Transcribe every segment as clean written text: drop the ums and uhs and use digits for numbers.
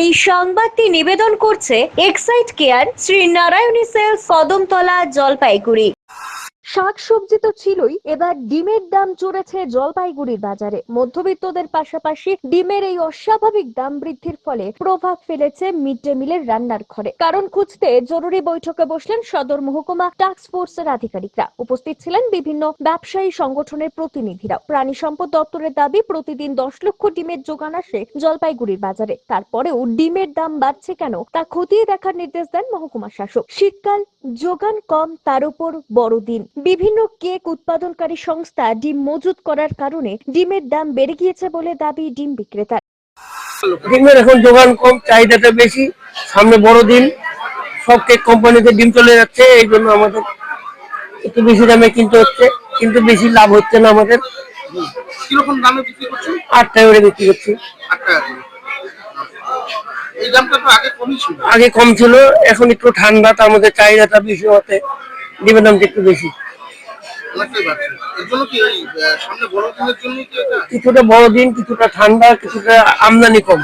এই সংবাদটি নিবেদন করছে Excite Care, Shri Narayani sales, Kadamtala, Jalpaiguri. শাকসবজি তো ছিলই, এবার ডিমের দাম চড়েছে জলপাইগুড়ির বাজারে। মধ্যবিত্তদের পাশাপাশি ডিমের এই অস্বাভাবিক দাম বৃদ্ধির ফলে প্রভাব ফেলেছে মিড ডে মিলের রান্নার ঘরে। কারণ খুঁজতে জরুরি বৈঠকে বসলেন সদর মহকুমা টাস্ক ফোর্সের আধিকারিকরা। উপস্থিত ছিলেন বিভিন্ন ব্যবসায়ী সংগঠনের প্রতিনিধিরা। প্রাণী সম্পদ দপ্তরের দাবি, প্রতিদিন 10 লক্ষ ডিমের যোগান আসে জলপাইগুড়ির বাজারে। তারপরেও ডিমের দাম বাড়ছে কেন তা খতিয়ে দেখার নির্দেশ দেন মহকুমা শাসক। শীতকাল, যোগান কম, তার উপর বড়দিন। বিভিন্ন কেক উৎপাদনকারী সংস্থা ডিম মজুত করার কারণে ডিমের দাম বেড়ে গিয়েছে বলে দাবি ডিম বিক্রেতার। ডিমের এখন যোগান কম, চাহিদাটা বেশি, সামনে বড়দিন, সব কেক কোম্পানিতে ডিম চলে যাচ্ছে, এই জন্য আমাদের একটু বেশি দামে কিনতে হচ্ছে, কিন্তু বেশি লাভ হচ্ছে না আমাদের। কিরকম দামে বিক্রি করছেন? 8 টাকা করে বিক্রি করছি। 8 টাকা করে। এই দামটা তো আগে কমই ছিল। আগে কম ছিল, এখন একটু ঠান্ডা, তার মধ্যে চাহিদাটা বেশি হতে ডিমের দামটা একটু বেশি। অনেকটাই বাড়ছে। এর জন্য কি এই সামনে বড়দিনের জন্য কি এটা? কিছুটা বড়দিন, কিছুটা ঠান্ডা, কিছুটা আমদানি কম।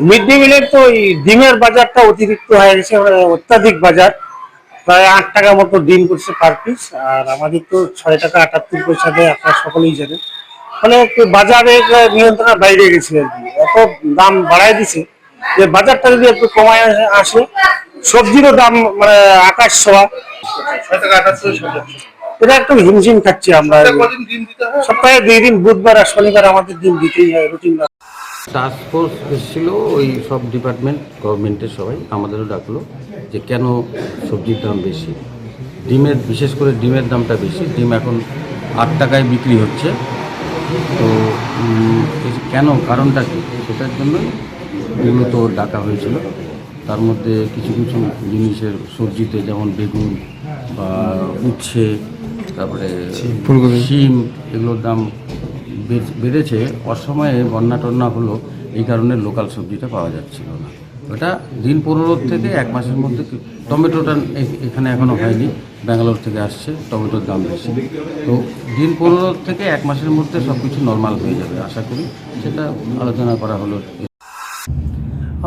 মিড ডে মিলের তো ডিমের বাজারটা অতিরিক্ত হয়ে গেছে, অত্যাধিক বাজার। প্রায় 8 টাকা মতো ডিম করছে পার পিস, আর আমাদের তো 6 টাকা 78 পয়সা দেয়, আপনারা সকলেই জানেন। মানে একটু বাজারের নিয়ন্ত্রণের বাইরে গেছে আর কি, এত দাম বাড়ায় দিছে যে বাজারটা যদি একটু কমায় আসে, সবজিরও দাম মানে আকাশ ছোঁয়া। 6 টাকা 28 টাকা। এটা একটু হিমশিম খাচ্ছি আমরা। কদিন ডিম দিতে হয়? সপ্তাহে 2 দিন, বুধবার আর শনিবার আমাদের ডিম দিতেই হয়, রুটিন। টাস্ক ফোর্স এসেছিলো, ওই সব ডিপার্টমেন্ট গভর্নমেন্টের সবাই আমাদেরও ডাকলো যে কেন সবজির দাম বেশি, ডিমের, বিশেষ করে ডিমের দামটা বেশি। ডিম এখন 8 টাকায় বিক্রি হচ্ছে, তো কেন, কারণটা কী, সেটার জন্যই মূলত ডাকা হয়েছিল। তার মধ্যে কিছু কিছু জিনিসের সবজিতে, যেমন বেগুন বা উচ্ছে, তারপরে শিম, এগুলোর দাম বেড়েছে। অসময়ে বন্যা টন্যা হলো, এই কারণে লোকাল সবজিটা পাওয়া যাচ্ছিল না। ওটা দিন 15 থেকে 1 মাসের মধ্যে। টমেটোটা এখানে এখনও হয়নি, ব্যাঙ্গালোর থেকে আসছে, টমেটোর দাম বেশি। তো দিন 15 থেকে 1 মাসের মধ্যে সব কিছু নর্মাল হয়ে যাবে আশা করি, সেটা আলোচনা করা হলো।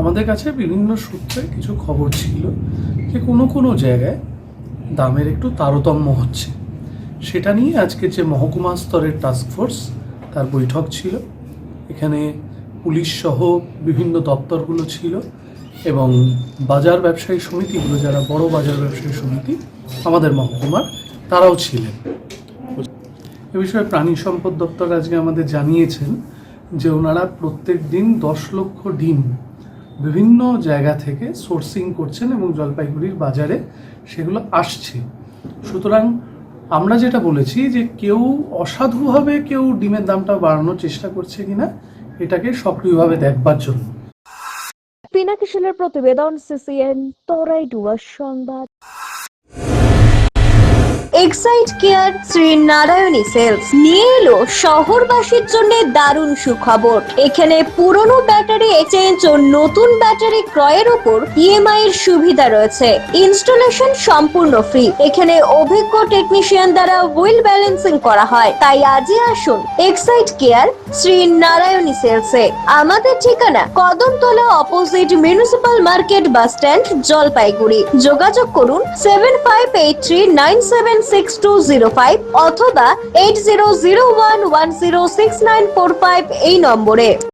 আমাদের কাছে বিভিন্ন সূত্রে কিছু খবর ছিল যে কোনো কোনো জায়গায় দামের একটু তারতম্য হচ্ছে। সেটা নিয়ে আজকে যে মহকুমা স্তরের টাস্ক ফোর্স, তার বৈঠক ছিল। এখানে পুলিশ সহ বিভিন্ন দপ্তরগুলো ছিল এবং বাজার ব্যবসায়ী সমিতিগুলো, যারা বড় বাজার ব্যবসায়ী সমিতি আমাদের মহকুমার, তারাও ছিলেন। এ বিষয়ে প্রাণী সম্পদ দপ্তর আজকে আমাদের জানিয়েছেন যে ওনারা প্রত্যেক দিন 10 লক্ষ ডিম বিভিন্ন জায়গা থেকে সোর্সিং করছেন এবং জলপাইগুড়ির বাজারে সেগুলো আসছে। সুতরাং আমরা যেটা বলেছি যে কেউ অসাধুভাবে কেউ ডিমের দামটা বাড়ানোর চেষ্টা করছে কিনা, এটাকে সক্রিয়ভাবে দেখবার জন্য। পিনাকি সেনের প্রতিবেদন, সিসিএন, তরাইডুয়ার সংবাদ। Excite Care, Shri Narayani sales নিয়ে এলো শহরবাসীর জন্য দারুণ সুখবর। এখানে পুরনো ব্যাটারি এক্সচেঞ্জ ও নতুন ব্যাটারি ক্রয়ের উপর ইএমআই এর সুবিধা রয়েছে। ইনস্টলেশন সম্পূর্ণ ফ্রি। এখানে অভিজ্ঞ টেকনিশিয়ান দ্বারা হুইল ব্যালেন্সিং করা হয়। তাই আজই আসুন এক্সাইট কেয়ার, শ্রী নারায়ণী সেলসে। আমাদের ঠিকানা Kadamtala, opposite municipal market, bus stand, Jalpaiguri. যোগাযোগ করুন 7583976205 অথবা 8001106945 এই নম্বরে।